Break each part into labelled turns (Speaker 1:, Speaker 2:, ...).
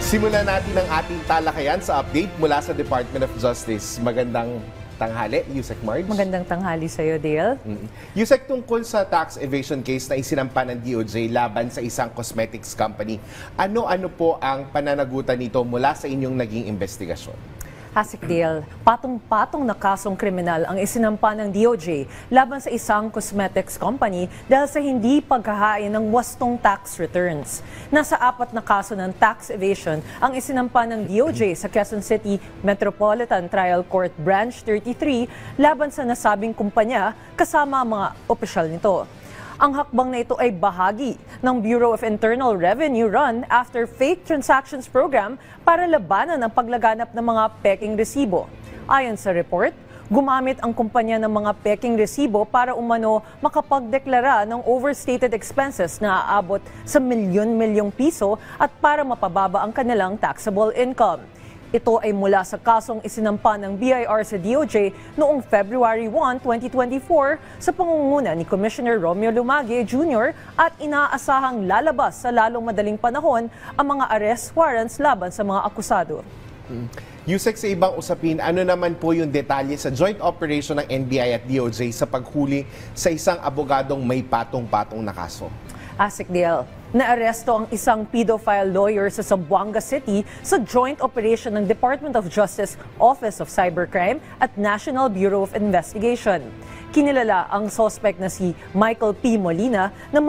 Speaker 1: Simulan natin ang ating talakayan sa update mula sa Department of Justice. Magandang tanghali, Yusek Marge.
Speaker 2: Magandang tanghali sa iyo, Dale.
Speaker 1: Yusek, tungkol sa tax evasion case na isinampa ng DOJ laban sa isang cosmetics company, ano-ano po ang pananagutan nito mula sa inyong naging investigasyon?
Speaker 2: Hasik Dale, patong-patong na kasong kriminal ang isinampa ng DOJ laban sa isang cosmetics company dahil sa hindi paghahain ng wastong tax returns. Nasa 4 na kaso ng tax evasion ang isinampa ng DOJ sa Quezon City Metropolitan Trial Court Branch 33 laban sa nasabing kumpanya kasama ang mga opisyal nito. Ang hakbang na ito ay bahagi ng Bureau of Internal Revenue Run After Fake Transactions Program para labanan ang paglaganap ng mga peking resibo. Ayon sa report, gumamit ang kumpanya ng mga peking resibo para umano makapagdeklara ng overstated expenses na aabot sa milyon-milyong piso at para mapababa ang kanilang taxable income. Ito ay mula sa kasong isinampa ng BIR sa DOJ noong February 1, 2024 sa pangunguna ni Commissioner Romeo Lumage Jr. at inaasahang lalabas sa lalong madaling panahon ang mga arrest warrants laban sa mga akusado.
Speaker 1: Yusek, sa ibang usapin, ano naman po yung detalye sa joint operation ng NBI at DOJ sa paghuli sa isang abogadong may patong-patong na kaso?
Speaker 2: Asik Dale, naaresto ang isang pedophile lawyer sa Zamboanga City sa joint operation ng Department of Justice Office of Cybercrime at National Bureau of Investigation. Kinilala ang suspect na si Michael P. Molina na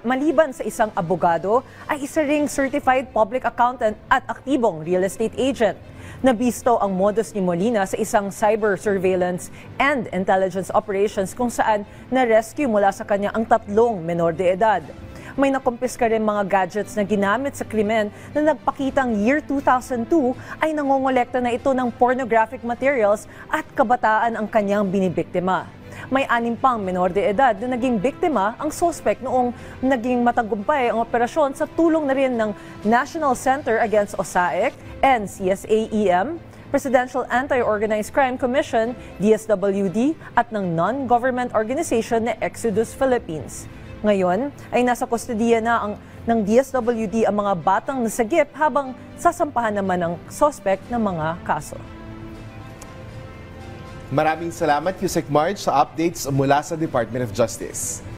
Speaker 2: maliban sa isang abogado ay isa ring certified public accountant at aktibong real estate agent. Nabisto ang modus ni Molina sa isang cyber surveillance and intelligence operations kung saan na-rescue mula sa kanya ang 3 menor de edad. May nakumpiska rin mga gadgets na ginamit sa krimen na nagpakitang year 2002 ay nangongolekta na ito ng pornographic materials at kabataan ang kanyang binibiktima. May 6 pang menor de edad na naging biktima ang suspect noong naging matagumpay ang operasyon sa tulong na rin ng National Center Against OSAIC, NCSAEM, Presidential Anti-Organized Crime Commission, DSWD, at ng non-government organization na Exodus Philippines. Ngayon ay nasa kustodiya na ng DSWD ang mga batang nasagip habang sasampahan naman ng suspect ng mga kaso.
Speaker 1: Maraming salamat, Yusek Marge, sa updates mula sa Department of Justice.